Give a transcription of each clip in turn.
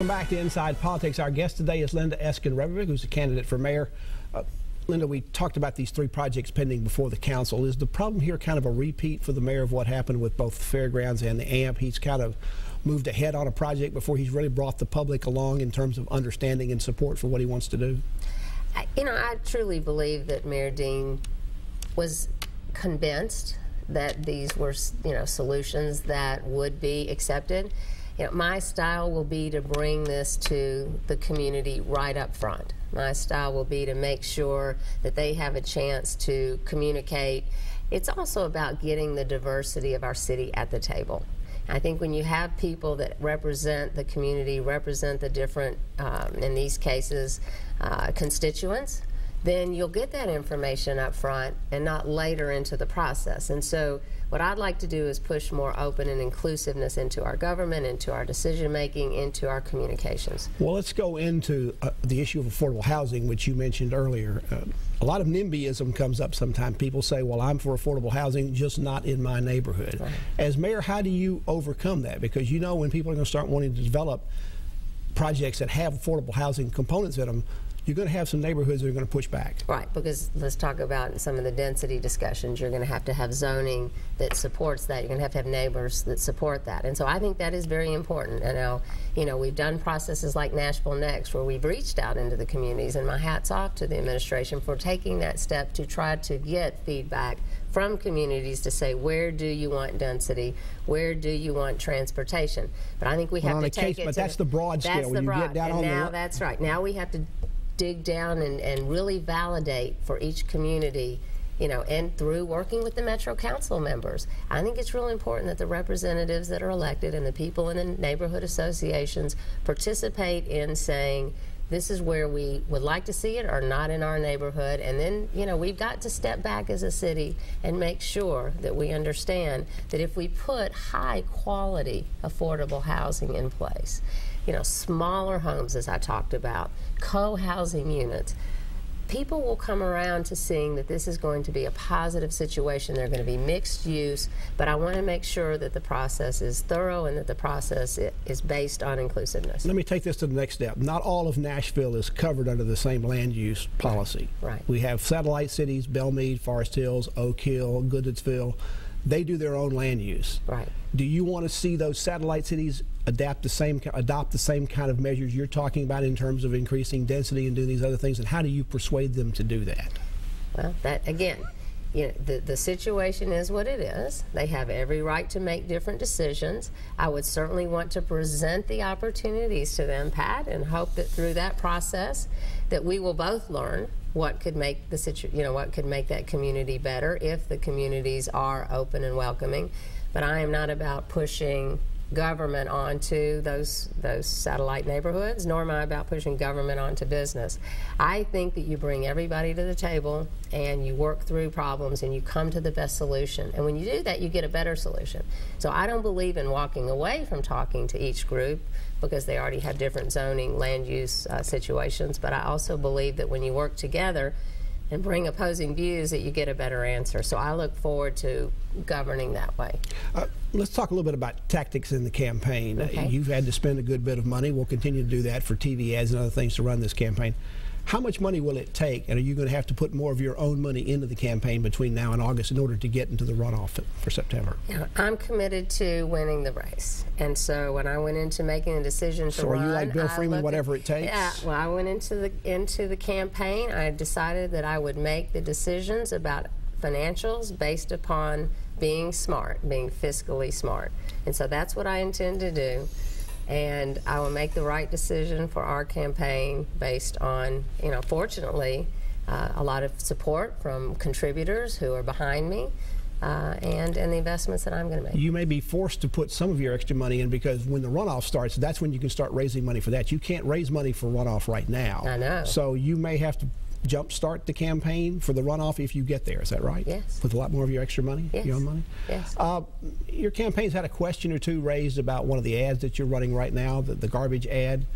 Welcome back to Inside Politics. Our guest today is Eskind Rebrovick, who's a candidate for mayor. Linda, we talked about these three projects pending before the council. Is the problem here kind of a repeat for the mayor of what happened with both the fairgrounds and the AMP? He's kind of moved ahead on a project before he's really brought the public along in terms of understanding and support for what he wants to do? I truly believe that Mayor Dean was convinced that these were, solutions that would be accepted. My style will be to bring this to the community right up front. My style will be to make sure that they have a chance to communicate. It's also about getting the diversity of our city at the table. I think when you have people that represent the community, represent the different, in these cases, constituents, then you'll get that information up front and not later into the process. And so what I'd like to do is push more open and inclusiveness into our government, into our decision making, into our communications. Well, let's go into the issue of affordable housing, which you mentioned earlier. A lot of NIMBYism comes up sometimes. People say, well, I'm for affordable housing, just not in my neighborhood. Right. As mayor, how do you overcome that? Because when people are going to start wanting to develop projects that have affordable housing components in them, you're going to have some neighborhoods that are going to push back. Right, because let's talk about some of the density discussions. You're going to have zoning that supports that. You're going to have neighbors that support that. And so I think that is very important. And now, we've done processes like Nashville Next, where we've reached out into the communities, and my hat's off to the administration for taking that step to try to get feedback from communities to say, where do you want density? Where do you want transportation? But I think we have to take it. But that's the broad scale. That's the broad. And now that's right. Now we have to dig down and really validate for each community, and through working with the Metro Council members. I think it's really important that the representatives that are elected and the people in the neighborhood associations participate in saying, this is where we would like to see it or not in our neighborhood. And then, we've got to step back as a city and make sure that we understand that if we put high quality affordable housing in place, smaller homes, as I talked about, co-housing units, people will come around to seeing that this is going to be a positive situation. They're going to be mixed use, but I want to make sure that the process is thorough and that the process is based on inclusiveness. Let me take this to the next step. Not all of Nashville is covered under the same land use policy. Right. We have satellite cities, Belmead, Forest Hills, Oak Hill, Goodlettsville. They do their own land use. Right. Do you want to see those satellite cities adopt the same kind of measures you're talking about in terms of increasing density and doing these other things? And how do you persuade them to do that? Well, that again, the situation is what it is. They have every right to make different decisions. I would certainly want to present the opportunities to them, Pat, and hope that through that process that we will both learn what could make what could make that community better if the communities are open and welcoming. But I am not about pushing government onto those satellite neighborhoods, nor am I about pushing government onto business. I think that you bring everybody to the table and you work through problems and you come to the best solution. And when you do that, you get a better solution. So I don't believe in walking away from talking to each group because they already have different zoning, land use situations. But I also believe that when you work together and bring opposing views, that you get a better answer. So I look forward to governing that way. Let's talk a little bit about tactics in the campaign. Okay. You've had to spend a good bit of money. We'll continue to do that for TV ads and other things to run this campaign. How much money will it take, and are you going to have to put more of your own money into the campaign between now and August in order to get into the runoff for September? I'm committed to winning the race, and so when I went into making a decision to run, are you like Bill Freeman, whatever it takes? Yeah. Well, I went into the campaign. I decided that I would make the decisions about financials based upon being smart, being fiscally smart, and so that's what I intend to do. And I will make the right decision for our campaign based on, fortunately, a lot of support from contributors who are behind me and the investments that I'm going to make. You may be forced to put some of your extra money in because when the runoff starts, that's when you can start raising money for that. You can't raise money for runoff right now. I know. So you may have to jumpstart the campaign for the runoff if you get there. Is that right? Yes. With a lot more of your extra money? Yes. Your own money? Yes. Your campaign's had a question or two raised about one of the ads that you're running right now, the garbage ad.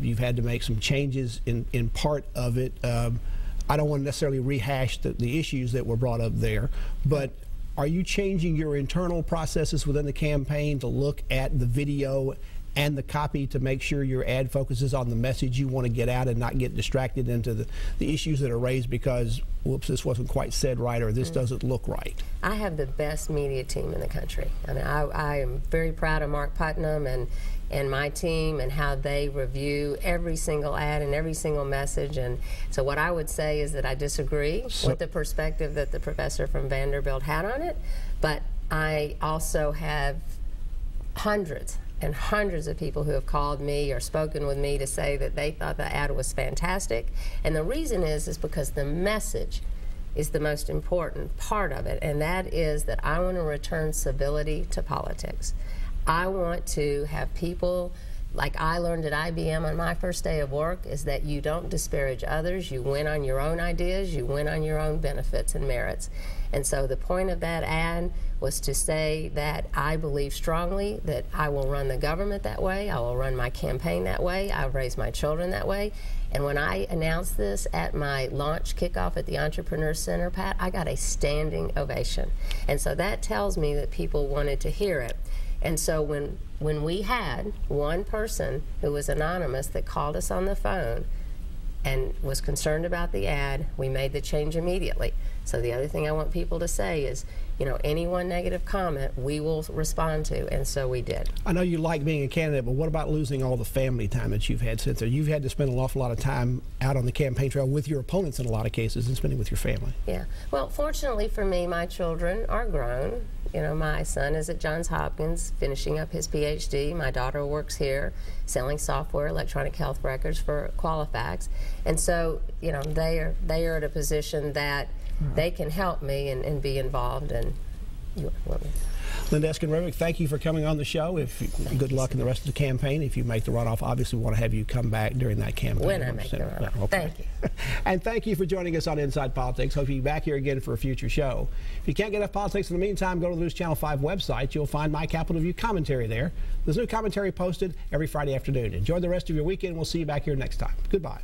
You've had to make some changes in part of it. I don't want to necessarily rehash the issues that were brought up there, but are you changing your internal processes within the campaign to look at the video and the copy to make sure your ad focuses on the message you want to get out and not get distracted into the issues that are raised because, whoops, this wasn't quite said right or this doesn't look right? I have the best media team in the country. I mean, I am very proud of Mark Putnam and my team and how they review every single ad and every single message. And so what I would say is that I disagree with the perspective that the professor from Vanderbilt had on it, but I also have hundreds and hundreds of people who have called me or spoken with me to say that they thought the ad was fantastic. And the reason is because the message is the most important part of it, and that is that I want to return civility to politics. I want to have people, like I learned at IBM on my first day of work, is that you don't disparage others, you win on your own ideas, you win on your own benefits and merits. And so the point of that ad was to say that I believe strongly that I will run the government that way, I will run my campaign that way, I'll raise my children that way. And when I announced this at my launch kickoff at the Entrepreneur Center, Pat, I got a standing ovation. And so that tells me that people wanted to hear it. And so when we had one person who was anonymous that called us on the phone and was concerned about the ad, we made the change immediately. So the other thing I want people to say is, you know, any one negative comment we will respond to, and so we did. I know you like being a candidate, but what about losing all the family time that you've had since then? You've had to spend an awful lot of time out on the campaign trail with your opponents in a lot of cases and spending with your family. Yeah. Well, fortunately for me, my children are grown. You know, my son is at Johns Hopkins finishing up his PhD. My daughter works here selling software, electronic health records for Qualifax. And so, you know, they are at a position that they can help me and be involved. And Linda Eskind Rebrovick, thank you for coming on the show. Good luck in the rest of the campaign. If you make the runoff, obviously we want to have you come back during that campaign. When I make the runoff. Okay. Thank you. And thank you for joining us on Inside Politics. Hope you'll be back here again for a future show. If you can't get enough politics in the meantime, go to the News Channel 5 website. You'll find my Capitol View commentary there. There's new commentary posted every Friday afternoon. Enjoy the rest of your weekend. We'll see you back here next time. Goodbye.